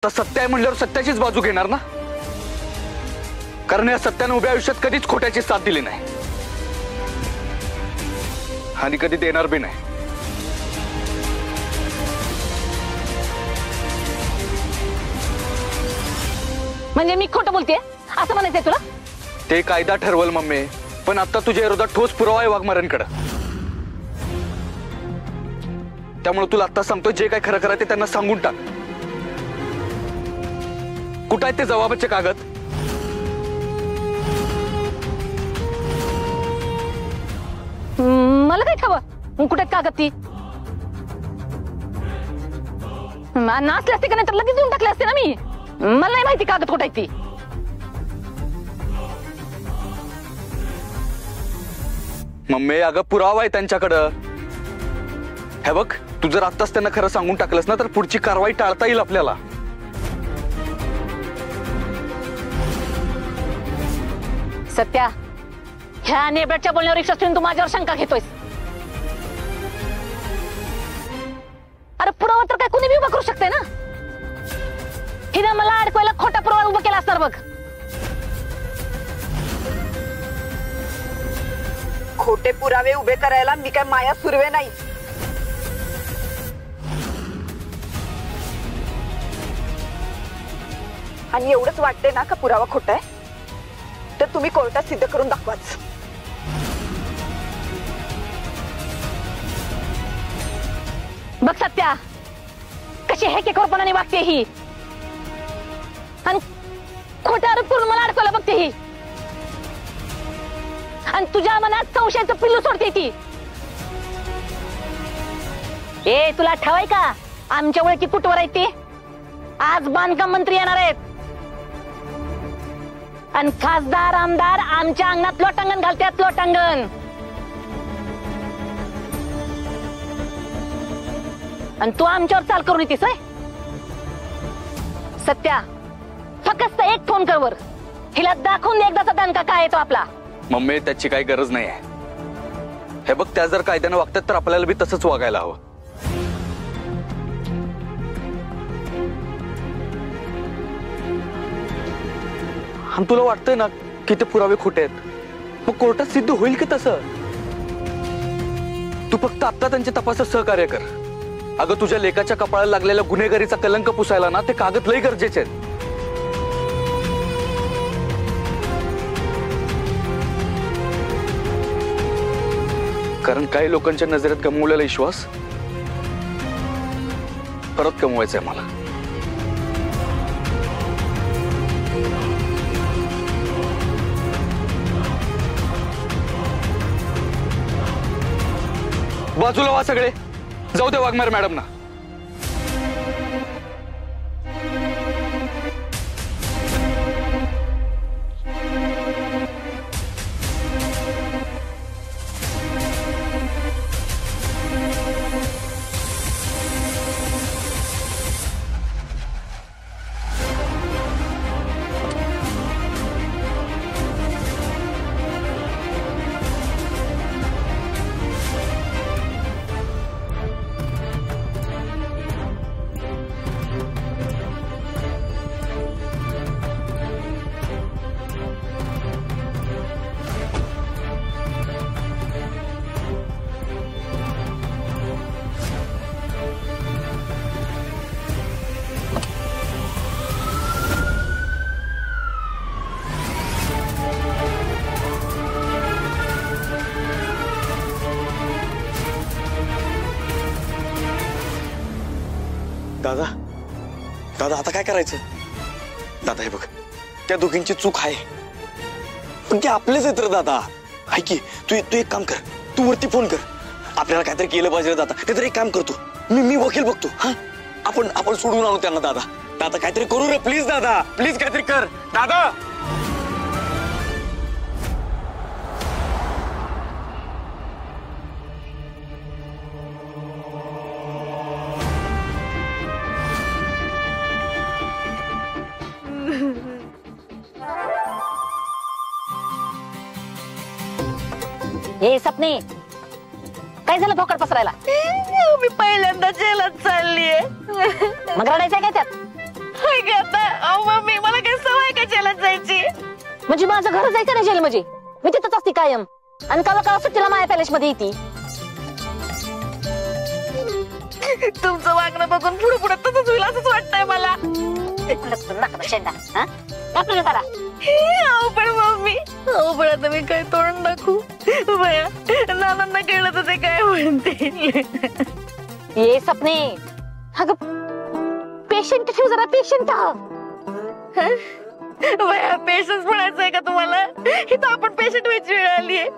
तर सत्य आहे म्हणल्यावर सत्याचीच बाजू घेणार ना, कारण या सत्याने उभ्या आयुष्यात कधीच खोट्याची साथ दिली नाही आणि कधी देणार बी नाही. म्हणजे मी खोटं बोलतेय असं म्हणायचंय तुला? ते कायदा ठरवल मम्मी, पण आता तुझ्या विरोधात ठोस पुरावा आहे वाघमाऱ्यांकडे. त्यामुळे तुला आता सांगतो, जे काय खरं खरं ते त्यांना सांगून टाक. कुठं आहेत ते जबाबाचे कागद? मला काय ठावं कुठे कागद? ती नाचले असते का नाही तर लगेच देऊन टाकले असते ना मी. मला नाही माहिती कागद कुठे ती. मम्मी अगं पुरावा आहे त्यांच्याकडं. हे बघ, तू जर आत्ताच त्यांना खरं सांगून टाकलंस ना तर पुढची कारवाई टाळता येईल आपल्याला. सत्या, ह्या नेबरच्या बोलण्यावर विश्वास ठेवून तू माझ्यावर शंका घेतोयस. अरे पुरावा तर काय कोणी बी उभा करू शकते ना. हिने मला अडकवायला खोटा पुरावा उभा केला असणार बघ. खोटे पुरावे उभे करायला मी काय माया सुरवे नाही. आणि एवढंच वाटते ना का पुरावा खोटा आहे तर तुम्ही कोर्टात सिद्ध करून दाखवाच. बघ सत्या, कशी हेकेखोरपणाने वागते ही आणि खोटा आरोप करून मला अडकवलं बघते ही. आणि तुझ्या मनात संशयाचं पिल्लू सोडते ती. ए तुला ठावाय का आमच्या ओळखी कुठवर आहेत ते? आज बांधकाम मंत्री येणार आहेत आणि खासदार आमदार आमच्या अंगणात लोटांगण घालतात. लोटांगण. आणि तू आमच्यावर चाल करून येतेस. सत्या, फक्त एक फोन कर वर. हिला दाखवून एकदाचा दणका काय येतो आपला. मम्मी त्याची काही गरज नाही आहे. हे बघ, त्या जर कायद्याने वागतात तर आपल्याला बी तसंच वागायला हवं. आणि तुला वाटतंय ना की ते पुरावे खोटे आहेत, मग कोर्टात सिद्ध होईल की तसं? तू फक्त आता त्यांच्या तपासात सहकार्य कर. अगं तुझ्या लेकाच्या कपाळाला लागलेल्या गुन्हेगारीचा कलंक पुसायला ना ते कागद लई गरजेचे आहेत. कारण काही लोकांच्या नजरेत गमवलेला विश्वास परत कमवायचा आहे मला. बाजूला वा सगळे, जाऊ दे वाघमारे मॅडम ना. दादा, दादा आता काय करायचं? दादा हे बघ, त्या दोघींची चूक आहे पण ते आपलेच आहेत रे दादा. ऐक की, तू एक काम कर, तू वरती फोन कर. आपल्याला काहीतरी केलं पाहिजे दादा. काहीतरी एक काम करतो, मी वकील बघतो. हा, आपण सोडून आणू त्यांना. दादा दादा काहीतरी करू रे प्लीज. दादा प्लीज काहीतरी कर दादा. हे सपने, काय झालं भोकड पसरायला? मी पहिल्यांदा जेलात चाललीये. मग रडायचंय काय त्यात? म्हणजे माझं घर जायचं नाही जेल म्हणजे मी तिथंच असते कायम आणि काला काला सुट्टीला माया पॅलेस मध्ये येते. तुमचं वागणं बघून पुढे पुढे तसंच होईल असंच वाटतंय मला. पण मम्मी पण आता मी काय तोंड दाखवू बया, नानांना कळलं तर ते काय म्हणतील. ये सपने अगं पेशंट ठेव जरा पेशंट. बया पेशन्स म्हणायचंय का तुम्हाला? इथं आपण पेशंट व्हायची वेळ आलीये.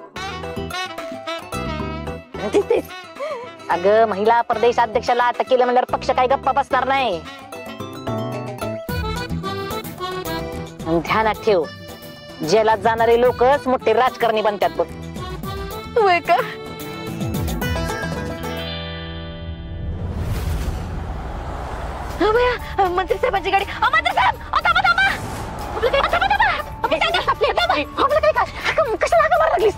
अगं महिला प्रदेश अध्यक्षाला अटक केलं म्हणल्यावर पक्ष काही गप्पा बसणार नाही. आणि ध्यानात ठेव जेलात जाणारे लोकच मोठे राजकारणी बनतात बघ. होय का? बया मंत्री साहेबांची गाडी. मंत्री साहेब थांबा थांबा. कशाला हाका मारायला लागलीस?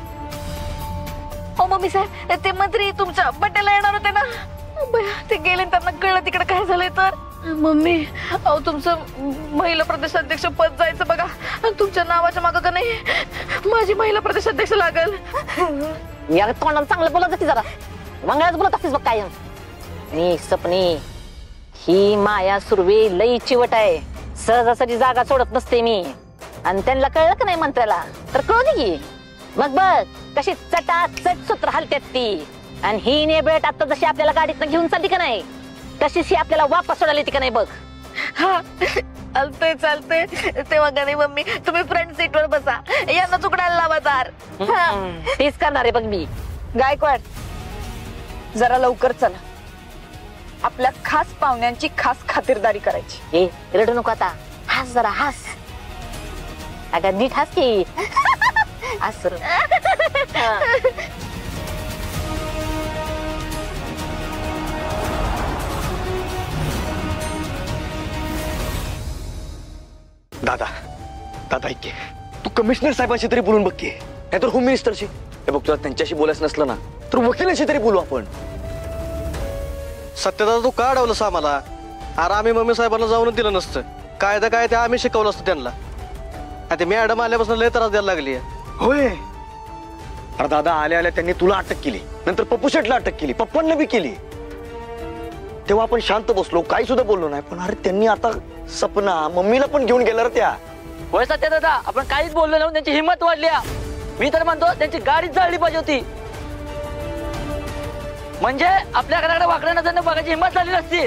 हो मम्मी साहेब ते मंत्री तुमच्या बड्डेला येणार होते ना. बया ते गेले त्यांना कळलं तिकडे काय झालंय तर. मम्मी अहो तुमचं महिला प्रदेशाध्यक्ष पद जायचं बघा. तुमच्या नावाच्या मागं का नाही माझी महिला प्रदेशाध्यक्ष लागल. या तोंडाला चांगलं बोलत जाते जरा मंगळाच बोलत असतेस बघ कायम. नी सपने ही माया सुर्वे लई चिवट आहे. सहजासहजी जागा सोडत नसते मी. आणि त्यांना कळलं का नाही मंत्र्याला तर कळू दे की. मग बघ कशी चटाचट सूत्र हलतात ती. आणि ही नेबेट आता जशी आपल्याला गाडीतनं घेऊन चालली का नाही तशीच ही आपल्याला वापस सोडायला येते का नाही बघ. हा चालतंय चालतंय. तेव्हा का नाही मम्मी तुम्ही फ्रंट सीट वर बसा, यांना चुकडायला लावा दार. तेच करणार आहे बघ मी. गायकवाड जरा लवकर चला, आपल्या खास पाहुण्यांची खास खातिरदारी करायची. ए रडू नको आता, हास जरा हास. अगं नीट हास की. असं दादा दादा ऐक की, तू कमिशनर साहेबांशी तरी बोलून बघ की, नाहीतर होम मिनिस्टरशी. हे बघ तुला त्यांच्याशी बोलायचं नसलं ना तर वकिलाशी तरी बोलू आपण. सत्यदादा तू का अडवलंस आम्हाला? अरे आम्ही मम्मी साहेबांना जाऊन दिलं नसतं. कायदा काय ते आम्ही शिकवलं असतं त्यांना. आणि ते मॅडम आल्यापासून लय त्रास द्यायला लागली. होय अरे दादा आल्या आल्या त्यांनी तुला अटक केली, नंतर पप्पू शेटला अटक केली, पप्पांना बी केली. तेव्हा आपण शांत बसलो, काही सुद्धा बोललो नाही. पण अरे त्यांनी आता सपना मम्मीला पण घेऊन गेल्या रे त्या. होय सत्य दादा आपण काहीच बोललो नाही. त्यांची हिंमत वाढली. मी तर म्हणतो त्यांची गाडीच जाळली पाहिजे होती. म्हणजे आपल्या घराकडे वाकडं नजर बघायची हिंमत झाली नसती.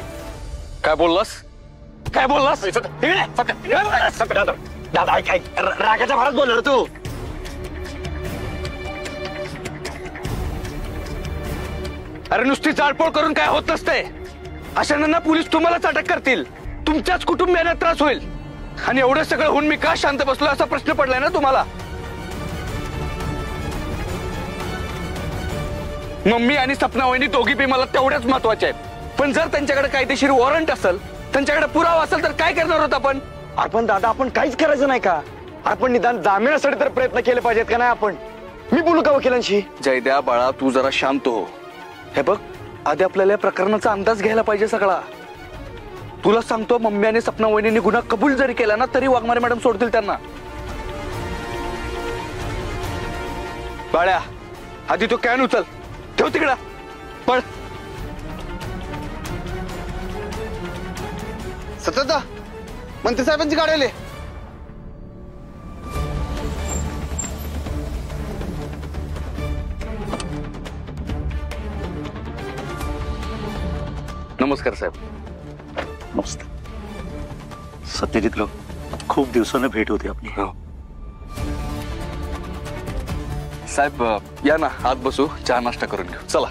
काय बोललास? काय बोललास? दादा ऐक ऐक, रागाच्या भरात बोलणार तू. अरे नुसती जाळपोळ करून काय होत नसते. अशांना पोलीस तुम्हालाच अटक करतील, तुमच्याच कुटुंबियांना त्रास होईल. आणि एवढं सगळं होऊन मी का शांत बसलो असा प्रश्न पडलाय ना तुम्हाला. मम्मी आणि सपना वहिनी दोघी बी मला तेवढ्याच महत्वाच्या आहेत. पण जर त्यांच्याकडे कायदेशीर वॉरंट असेल, त्यांच्याकडे पुरावा असेल तर काय करणार होत आपण? आपण दादा आपण काहीच करायचं नाही का? आपण निदान जामिनासाठी तर प्रयत्न केले पाहिजेत का नाही आपण? मी बोलू का वकिलांशी? जयद्या बाळा तू जरा शांत हो. हे बघ आधी आपल्याला या प्रकरणाचा अंदाज घ्यायला पाहिजे सगळा. तुला सांगतो मम्मी आणि सपना वहिनींनी गुन्हा कबूल जरी केला ना तरी वाघमारे मॅडम सोडतील त्यांना. बाळ्या आधी तो कॅन उचल, ठेव तिकडा, पळ. सत्यदा मंत्री साहेबांची गाडी आली. नमस्कार साहेब. मस्त. सत्यजित लोक खूप दिवसानं भेट होती आपली. हो साहेब या ना आत बसू, चहा नाश्ता करून घेऊ. चला.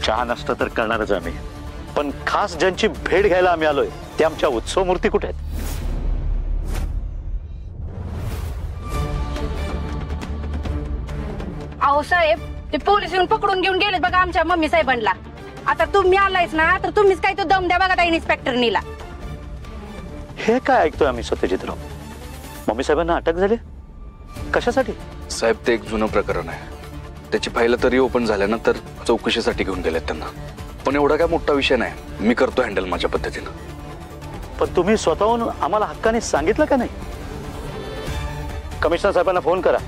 चहा नाश्ता तर करणारच आम्ही, पण खास ज्यांची भेट घ्यायला आम्ही आलोय ते आमच्या उत्सव मूर्ती कुठे आहेत? अहो साहेब ते पोलीस येऊन पकडून घेऊन गेलेत बघा आमच्या मम्मी साहेबांना. आता तुम्ही आलायच ना तर तुम्हीच काय तो दम द्या बघा त्या इन्स्पेक्टरनीला. हे काय ऐकतोय आम्ही सत्यजितराव? मम्मी साहेबांना अटक झाली कशासाठी? साहेब ते एक जुनं प्रकरण आहे, त्याची फाईल तरी ओपन झाल्यानंतर चौकशीसाठी घेऊन गेलेत त्यांना. पण एवढा काय मोठा विषय नाही, मी करतो हँडल माझ्या पद्धतीनं. पण तुम्ही स्वतःहून आम्हाला हक्काने सांगितलं का नाही? कमिशनर साहेबांना फोन करा,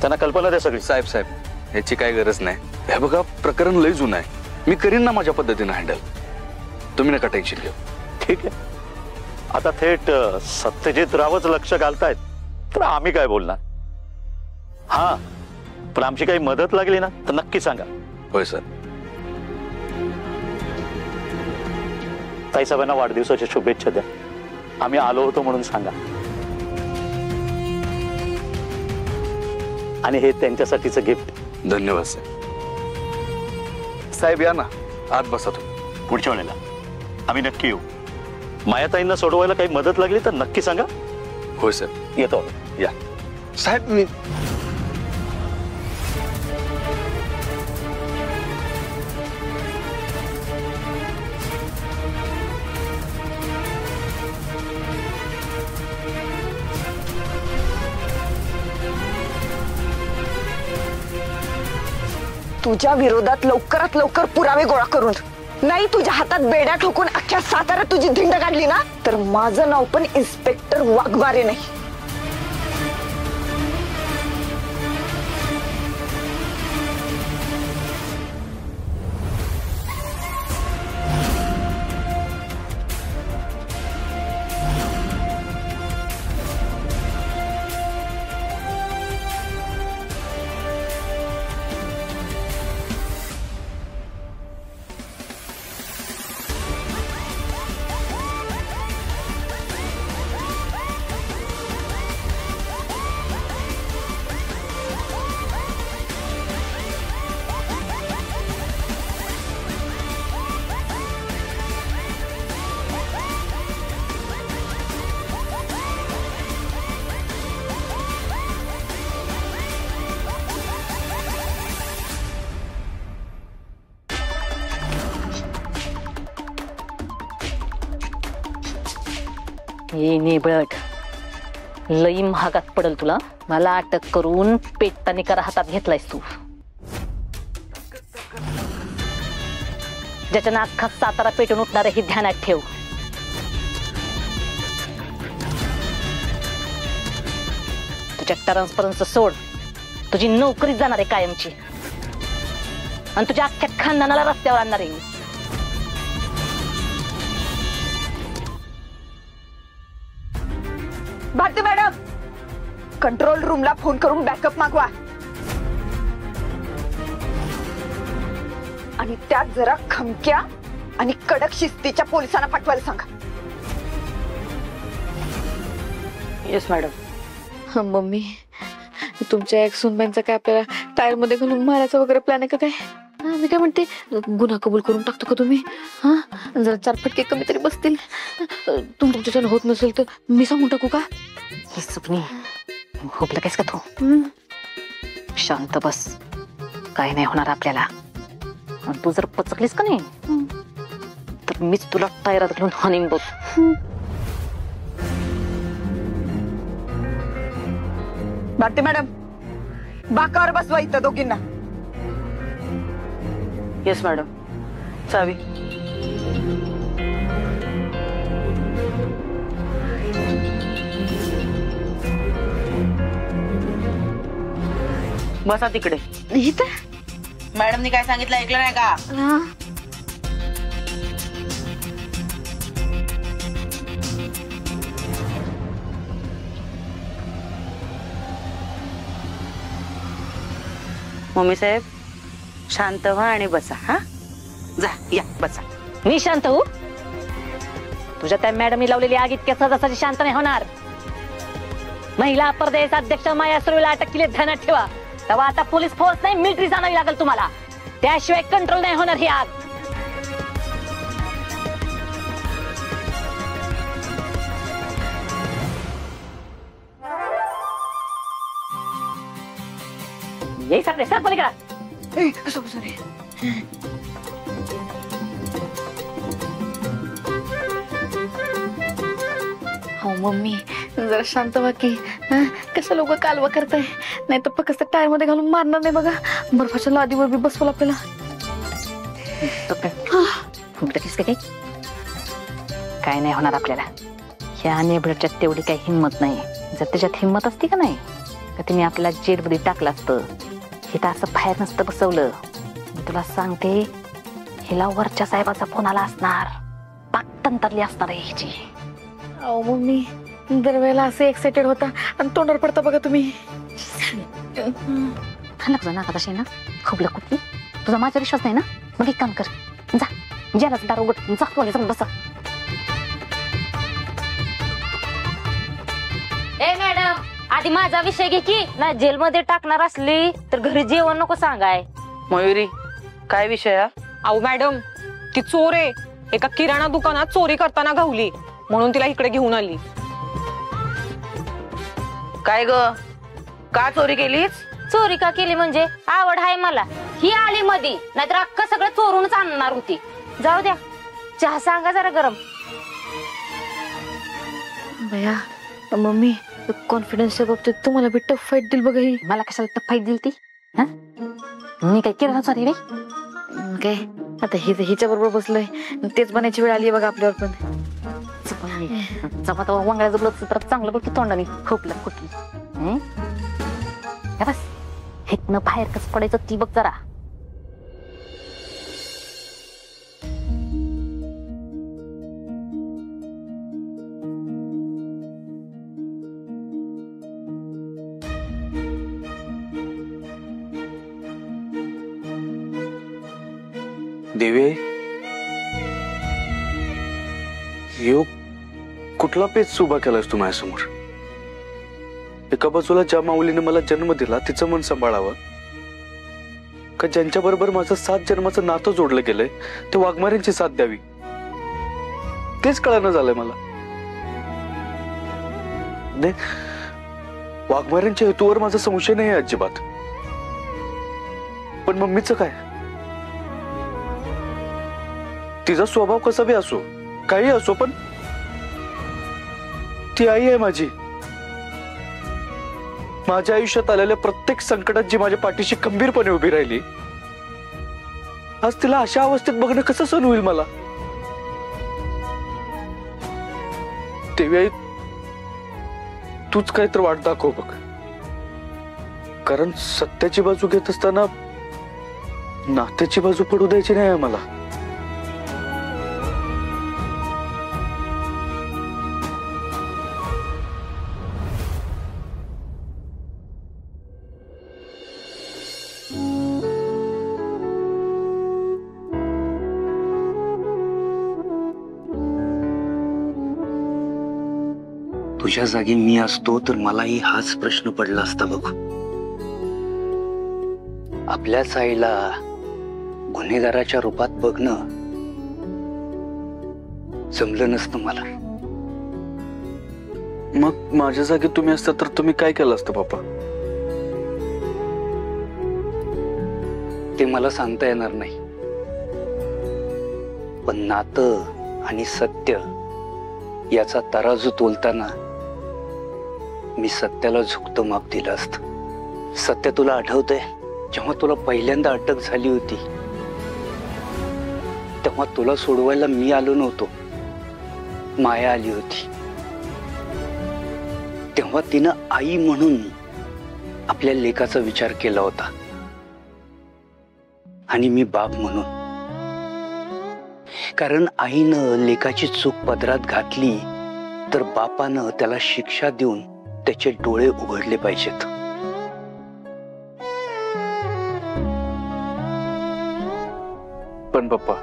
त्यांना कल्पना द्या सगळी. साहेब साहेब याची काय गरज नाही. हे बघा प्रकरण लय जुनं आहे, मी करीन ना माझ्या पद्धतीने हँडल. तुम्ही नका टेन्शन घेऊ. ठीक आहे, आता थेट सत्यजित रावच लक्ष घालतायत तर आम्ही काय बोलणार. हा, पण आमची काही मदत लागली ना तर नक्की सांगा. होय सर. ताईसाहेबांना वाढदिवसाच्या शुभेच्छा द्या. आम्ही आलो होतो म्हणून सांगा. आणि हे त्यांच्यासाठीचं गिफ्ट. धन्यवाद साहेब. साहेब या ना, आत बसा तुम्ही. पुढच्या वेळेला आम्ही नक्की येऊ. मायाताईंना सोडवायला काही मदत लागली तर नक्की सांगा. होय साहेब. येतो. या साहेब. मी तुझ्या विरोधात लवकरात लवकर पुरावे गोळा करून, नाही तुझ्या हातात बेड्या ठोकून अख्ख्या साताऱ्यात तुझी धिंड काढली ना तर माझं नाव पण इन्स्पेक्टर वाघमारे नाही. हे नेबळट लई महागात पडल तुला. मला अटक करून पेटता निकारा हातात घेतलायस तू. ज्याच्यानं अख्खा सातारा पेटून उठणार हे ध्यानात ठेव. तुझ्या ट्रान्सफरन्स सोड, तुझी नोकरी जाणार आहे कायमची आणि तुझ्या अख्ख्या खानदानाला रस्त्यावर आणणार आहे. भारती मॅडम, कंट्रोल रूमला फोन करून बॅकअप मागवा आणि त्यात जरा खमक्या आणि कडक शिस्तीच्या पोलिसांना पाठवायला सांगा. Yes madam. मम्मी, तुमच्या एक सुनबाईंचा काय आपल्याला टायर मध्ये घालून मारायचा वगैरे प्लॅन आहे का काय? मी काय म्हणते, गुन्हा कबूल करून टाकतो का तुम्ही? हा, जरा 4 फटके कमी तरी बसतील. तुमच्याच्यानं होत नसेल तर मी सांगून टाकू का? हे सपनी झोपलं कायस का तू? शांत बस, काय नाही होणार आपल्याला. आणि तू जर पचकलीस का नाही तर मीच तुला टायरात घालून हानीन बघ. भारती मॅडम, बाकावर बसवा इथं दोघींना. Yes madam. चावी. बसा तिकडे. मॅडमनी काय सांगितलं ऐकलं नाही का? मम्मी साहेब शांत व्हा आणि बसा. हा, जा या बसा. मी शांत हो? तुझ्या त्या मॅडमनी लावलेली आगीत केस जसाची शांत नाही होणार. महिला प्रदेश अध्यक्ष माया सुर्वेला अटक केली, ध्यानात ठेवा. तेव्हा आता पोलीस फोर्स नाही, मिलिटरी जाणावी लागेल तुम्हाला. त्याशिवाय कंट्रोल नाही होणार ही आग. ये सर, सर पलीकडा. हो मम्मी, जरा शांत व्हा की. कसं लोक कालवा करताय, नाही तर फक्त टायर मध्ये घालून मारणार नाही बघा. बर्फाच्या लादीवर बी बसवलं आपल्याला. काय नाही होणार आपल्याला. ह्या नेबळच्या तेवढी काही हिंमत नाही. जर त्याच्यात हिंमत असती का नाही का तुम्ही आपल्याला जेलमध्ये टाकलं असतं. हे तर असं बाहेर नसतं बसवलं. मी तुला सांगते, हिला वरच्या साहेबाचा फोन आला असणार. पाकतंतरली असणार आहे हिची. अहो मम्मी, दरवेळेला असं एक्साइटेड होता आणि तोंडावर पडता बघा तुम्ही. तुझा नाका तशी ना खोबलं कुठली. तुझा माझा विश्वास नाही ना, मग एक काम कर, जा जेलाच दार उघड, जा पोलीस बसा. ए मॅडम, आधी माझा विषय घे की. ना जेलमध्ये टाकणार असली तर घरी जेवण नको सांगाय. मयुरी, काय विषय? अहो मॅडम, ती चोर आहे. एका किराणा दुकानात चोरी करताना घावली, म्हणून तिला इकडे घेऊन आली. काय ग, का चोरी केलीस? चोरी का केली म्हणजे आवड आहे मला. ही आली मधी, नाहीतर अख्खं सगळं चोरूनच आणणार होती. जाऊ द्या, चहा सांगा जरा गरम. भया मम्मी, कॉन्फिडन्सच्या बाबतीत तुम्हाला बी टफ फाईट दिल बघा. ही मला कशाला टफ फाईट दिली ती? मी काय केलं सॉरी रे. काय आता हिच्या बरोबर बसलोय, तेच बनायची वेळ आली बघा आपल्यावर. पण चपात वांगड्या जबलं तर चांगलं बघ की तोंडाने खोपलं कुठली. बस हेतनं बाहेर कसं पडायचं ती बघ जरा. देवी, यो कुठला पेच उभा केलास तू माझ्यासमोर? एका बाजूला ज्या माऊलीने मला जन्म दिला तिचं मन सांभाळावं, का ज्यांच्या बरोबर माझं 7 जन्माचं नातं जोडलं गेलंय ते वाघमाऱ्यांची साथ द्यावी, तेच कळणं झालंय मला. वाघमाऱ्यांच्या हेतूवर माझा संशय नाही अजिबात. पण मम्मीचं काय? तिचा स्वभाव कसा बी असो, काही असो, पण ती आई आहे माझी. माझ्या आयुष्यात आलेल्या प्रत्येक संकटात जी माझ्या पाठीशी खंबीरपणे उभी राहिली, आज तिला अशा अवस्थेत बघणं कसं सहन होईल मला? देवी आई, तूच काय तर वाट दाखव बघ. कारण सत्याची बाजू घेत असताना नात्याची बाजू पडू द्यायची नाही मला. तुझ्या जागी मी असतो तर मलाही हाच प्रश्न पडला असता बघ. आपल्याच आईला गुन्हेगाराच्या रूपात बघणं जमलं नसतं मला. मग माझ्या जागी तुम्ही असता तर तुम्ही काय केलं असतं बाप्पा? ते मला सांगता येणार नाही, पण नातं आणि सत्य याचा तराजू तोलताना मी सत्याला झुकतं माप दिलं असतं. सत्य, तुला आठवतंय जेव्हा तुला पहिल्यांदा अटक झाली होती तेव्हा तुला सोडवायला मी आलो नव्हतो, माया आली होती. तेव्हा तिनं आई म्हणून आपल्या लेकाचा विचार केला होता आणि मी बाप म्हणून. कारण आईनं लेकाची चूक पदरात घातली तर बापानं त्याला शिक्षा देऊन त्याचे डोळे उघडले पाहिजेत. पण पप्पा,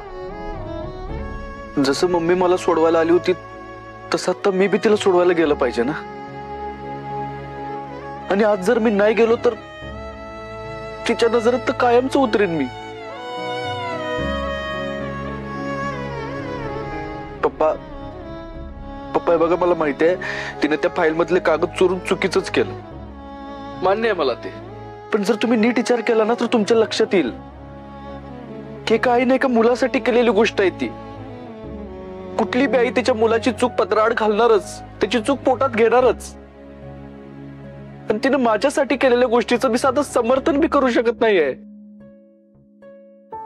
जसं मम्मी मला सोडवायला आली होती तसं आता मी बी तिला सोडवायला गेलं पाहिजे ना. आणि आज जर मी नाही गेलो तर तिच्या नजरेत तर कायमच उतरेन मी. पप्पा, बघा, मला माहिती आहे तिने त्या फाईल मधले कागद चोरून चुकीचंच केलं, मान्य आहे मला ते. पण जर तुम्ही नीट विचार केला ना तर तुमच्या लक्षात येईल की काही नाही का मुलासाठी केलेली गोष्ट आहे ती. कुठली बी आई तिच्या मुलाची चूक पदराआड घालणारच, त्याची चूक पोटात घेणारच. पण तिने माझ्यासाठी केलेल्या गोष्टीचं मी साधं समर्थन बी करू शकत नाहीये.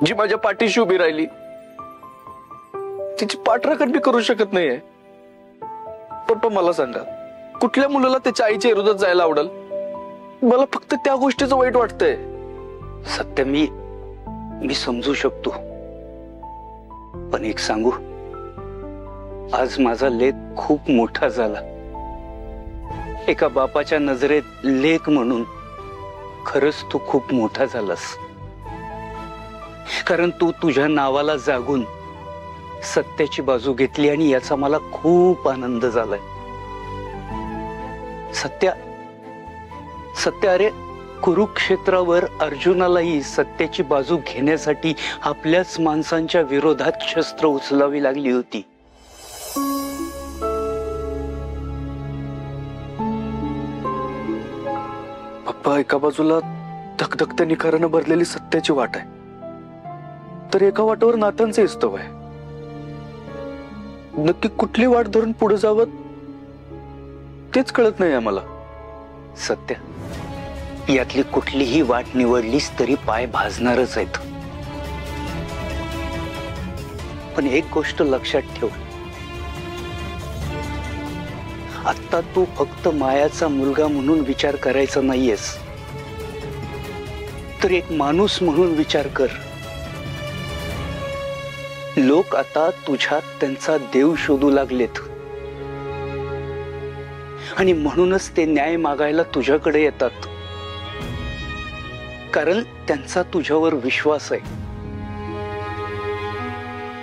जी माझ्या पाठीशी उभी राहिली तिची पाठराखण बी करू शकत नाहीये. पप्पा, मला सांगा, कुठल्या मुलाला त्याच्या आईच्या विरोधात जायला आवडेल? मला फक्त त्या गोष्टीचं वाईट वाटतंय. सत्य मी समजू शकतो, पण एक सांगू, आज माझा लेक खूप मोठा झाला. एका बापाच्या नजरेत लेक म्हणून खरंच तू खूप मोठा झालास. कारण तू तुझ्या नावाला जागून सत्याची बाजू घेतली आणि याचा मला खूप आनंद झालाय. सत्य अरे, कुरुक्षेत्रावर अर्जुनालाही सत्याची बाजू घेण्यासाठी आपल्याच माणसांच्या विरोधात शस्त्र उचलावी लागली होती. पप्पा, एका बाजूला धकधकत्या निखारानं भरलेली सत्याची वाट आहे, तर एका वाटावर नात्यांचं इस्तव आहे. नक्की कुठली वाट धरून पुढे जावं तेच कळत नाही आम्हाला. सत्य, यातली कुठलीही वाट निवडलीस तरी पाय भाजणारच आहेत. पण एक गोष्ट लक्षात ठेव, आता तू फक्त मायाचा मुलगा म्हणून विचार करायचा नाहीयेस, तर एक माणूस म्हणून विचार कर. लोक आता तुझ्यात त्यांचा देव शोधू लागलेत आणि म्हणूनच ते न्याय मागायला तुझ्याकडे येतात, कारण त्यांचा तुझ्यावर विश्वास आहे.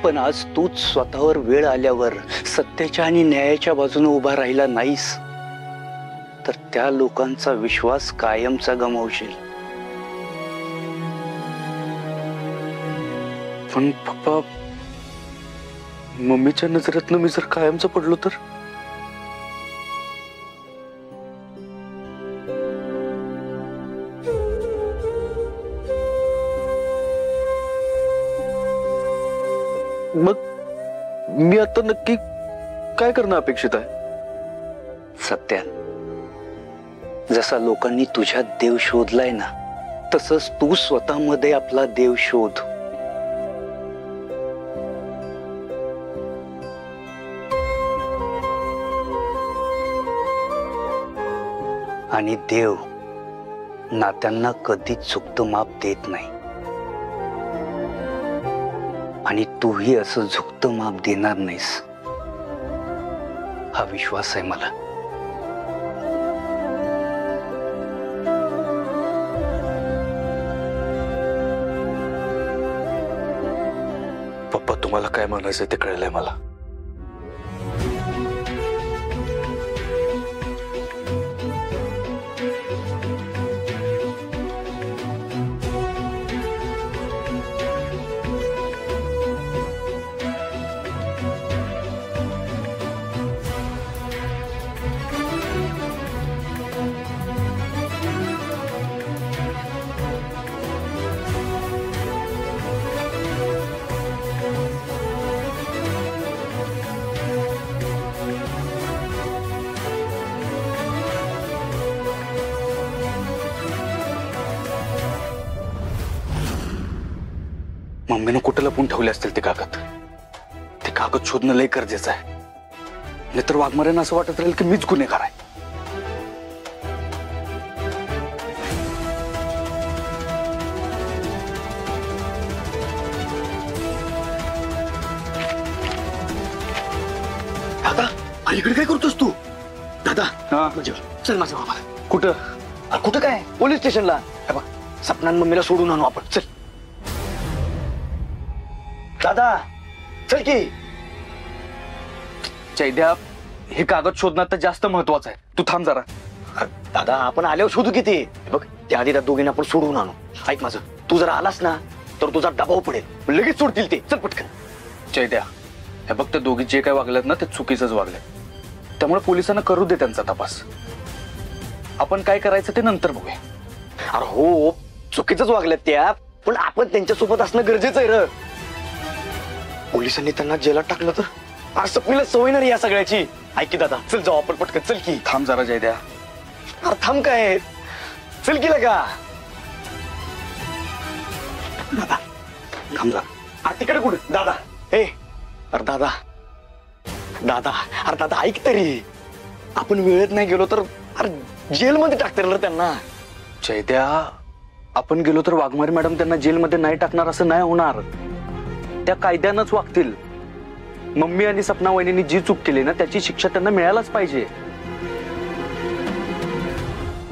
पण आज तूच स्वतःवर वेळ आल्यावर सत्याच्या आणि न्यायाच्या बाजूने उभा राहिला नाहीस, तर त्या लोकांचा विश्वास कायमचा गमावशील. पण पप्पा, मम्मीच्या नजरेतनं मी जर कायमचं पडलो तर? मग मी आता नक्की काय करणं अपेक्षित आहे? सत्या, जसा लोकांनी तुझ्यात देव शोधलाय ना, तसंच तू स्वतःमध्ये आपला देव शोध. आणि देव नात्यांना कधीच चुकतं माप देत नाही, आणि तूही असं झुकतं माप देणार नाहीस, हा विश्वास आहे मला. पप्पा, तुम्हाला काय म्हणायचं ते कळलंय मला. मम्मीनं कुठं लपून ठेवले असतील ते कागद. ते कागद शोधणं लय गरजेचं आहे, नाहीतर वाघमाऱ्यांना असं वाटत राहील की मीच गुन्हेगार आहे. दादा, इकडे काय करतोस तू? दादा, चल माझ्या बाबा. कुठं? कुठं काय? पोलीस स्टेशनला. सपना मम्मीला सोडून आणू आपण. चल दादा, चल की. चैद्या, हे कागद शोधणं तर जास्त महत्वाचं आहे. तू थांब जरा. दादा, आपण आल्यावर शोधू किती. बघ, त्या आधी त्या दोघींना आपण सोडून आणू. ऐक माझं, तू जर आलास ना तर तुझा दबाव पडेल, लगेच सोडतील ते. चल पटकन. चैद्या, हे बघ, त्या दोघी जे काय वागल्यात ना ते चुकीचंच वागले, त्यामुळे पोलिसांना करू दे त्यांचा तपास. आपण काय करायचं ते नंतर बघूया. अरे हो, चुकीचंच वागल्यात त्या, पण आपण त्यांच्यासोबत असणं गरजेचं आहे र. पोलिसांनी त्यांना जेलात टाकलं तर आज सपनीला सवय नाही या सगळ्याची. ऐक की दादा, चल जाऊ आपण पटकन. चल की. थांब जरा जयद्या. अरे थांब काय, चल की लगा. दादा थांब जा. अरे तिकडे कुठे दादा? ए अरे दादा, दादा, अरे दादा ऐक तरी. आपण वेळेत नाही गेलो तर अरे जेलमध्ये टाकतील त्यांना. जयद्या, आपण गेलो तर वाघमारे मॅडम त्यांना जेलमध्ये नाही टाकणार असं नाही होणार. त्या कायद्यानंच वागतील. मम्मी आणि सपना वहिनींनी जी चूक केली ना त्याची शिक्षा त्यांना मिळायलाच पाहिजे.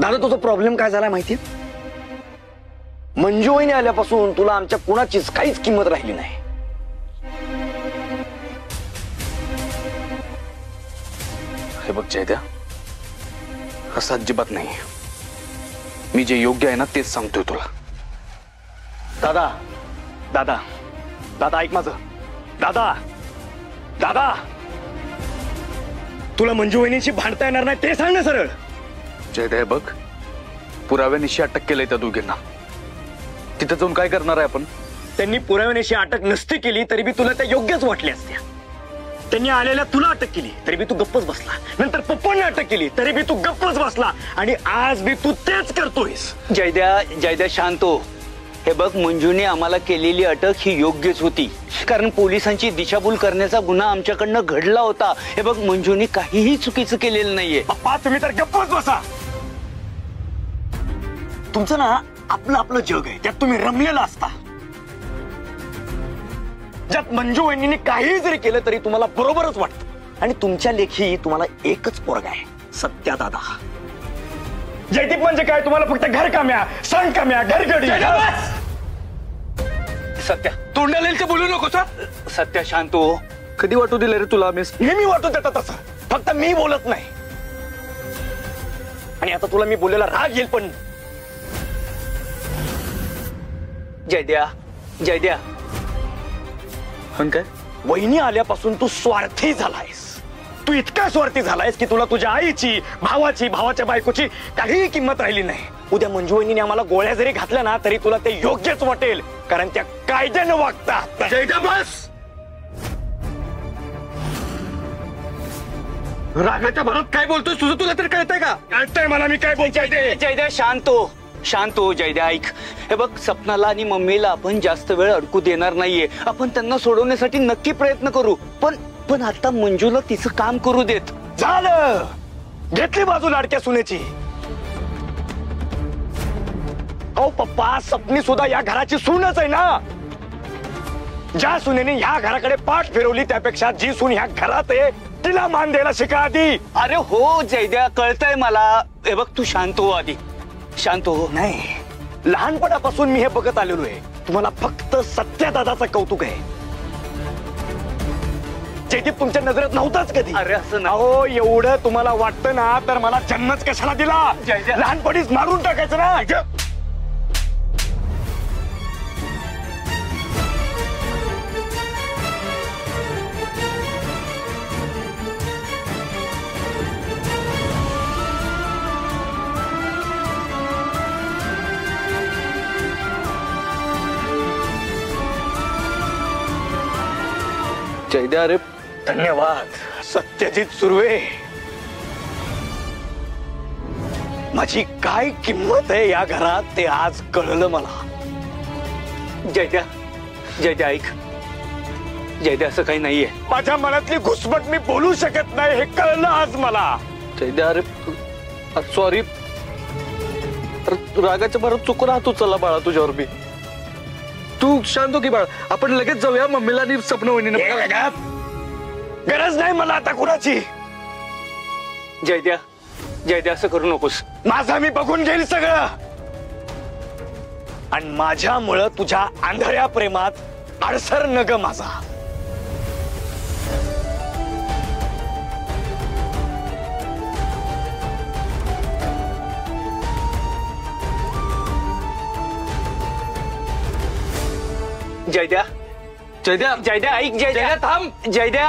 दादा तुझा प्रॉब्लेम काय झाला माहितीये? मंजू वहिनी आल्यापासून तुला आमच्या कुणाचीच काहीच किंमत राहिली नाही. हे बघ जयद्या, असं अजिबात नाही. मी जे योग्य आहे ना तेच सांगतोय तुला. दादा दादा दादा ऐक माझं. दादा दादा तुला मंजू वहिनीशी भांडता येणार नाही ते सांग ना सरळ. जयद्या, बघ पुराव्यानिशी अटक केलंय त्या दोघींना. तिथे जाऊन काय करणार आहे आपण? त्यांनी पुराव्यानिशी अटक नसती केली तरी बी तुला त्या योग्यच वाटल्या असत्या. त्यांनी आलेल्या तुला अटक केली तरी बी तू गप्पच बसला. नंतर पप्पांनी अटक केली तरी बी तू गप्पच बसला. आणि आज बी तू तेच करतोयस. जयद्या शांत हो. हे बघ, मंजूने आम्हाला केलेली अटक ही योग्यच होती, कारण पोलिसांची दिशाभूल करण्याचा गुन्हा आमच्याकडनं घडला होता. हे बघ, मंजूने काहीही चुकीचं केलेलं नाहीये. पप्पा तुम्ही तर गप्पच बसा. तुमचं ना आपलं आपलं जग आहे, त्यात तुम्ही रमलेला असता. ज्यात मंजू वहिनीने काही जरी केलं तरी तुम्हाला बरोबरच वाटतं. आणि तुमच्या लेखी तुम्हाला एकच पोरगा आहे, सत्या दादा. जयदीप म्हणजे काय? तुम्हाला फक्त घर काम्या, सण काम्या, घरगडी. सत्या, तोंडाला बोलू नको. सत्या शांत हो. कधी वाटू दिलं रे तुला? नेहमी वाटू देतात तसं, फक्त मी बोलत नाही. आणि आता तुला मी बोललेला राग येईल पण. जयद्या काय? वहिनी आल्यापासून तू स्वार्थी झालायस. तू इतका स्वार्थी झालायस की तुला तुझ्या आईची, भावाची, भावाच्या बायकोची काहीही किंमत राहिली नाही. उद्या मंजू वहिनीने आम्हाला गोळ्या जरी घातल्या ना तरी तुला ते योग्यच वाटेल, कारण त्या कायद्यानं वागतात. बस. रागाच्या भरात काय बोलतोय तुझं तुला तर कळतंय का? कळतंय मला मी काय बोलतोय. जयद्या शांत हो जयद्या. ऐक, हे बघ, सपनाला आणि मम्मीला आपण जास्त वेळ अडकू देणार नाहीये. आपण त्यांना सोडवण्यासाठी नक्की प्रयत्न करू. पण आता मंजूला तिचं काम करू देत. झालं, घेतली बाजू लाडक्या सुनेची. अहो पप्पा, सपनी सुद्धा या घराची सूनच आहे ना. ज्या सुनेने ह्या घराकडे पाठ फिरवली त्यापेक्षा जी सून ह्या घरात आहे तिला मान द्यायला शिका आधी. अरे हो जयद्या, कळतंय मला. हे बघ, तू शांत हो आधी. शांत हो. नाही, लहानपणापासून मी हे बघत आलेलो आहे. तुम्हाला फक्त सत्या दादाचं कौतुक आहे. जयदीप तुमच्या नजरेत नव्हताच कधी. अरे असं ना हो, एवढं तुम्हाला वाटतं ना तर मला जन्मच कशाला दिला? लहानपणीच मारून टाकायचं ना. जयद्या, अरे धन्यवाद सत्यजित सुर्वे. माझी काय किंमत आहे या घरात ते आज कळलं मला. जयद्या ऐक. जयद्या, असं काही नाहीये. माझ्या मनातली घुसमट मी बोलू शकत नाही हे कळलं आज मला. जयद्या, अरे सॉरी. रागाच्या भरात चुकून राहतो. चला बाळा, तुझ्यावर मी. तू शांत हो की बाळा. आपण लगेच जाऊया मम्मीला आणि सपना वहिनीने. गरज नाही मला आता कुणाची. जयद्या असं करू नकोस. माझा मी बघून घेईल सगळं. आणि माझ्यामुळं तुझ्या आंधळ्या प्रेमात अडसर न ग माझा. जयद्या ऐक. जयद्या थांब. जयद्या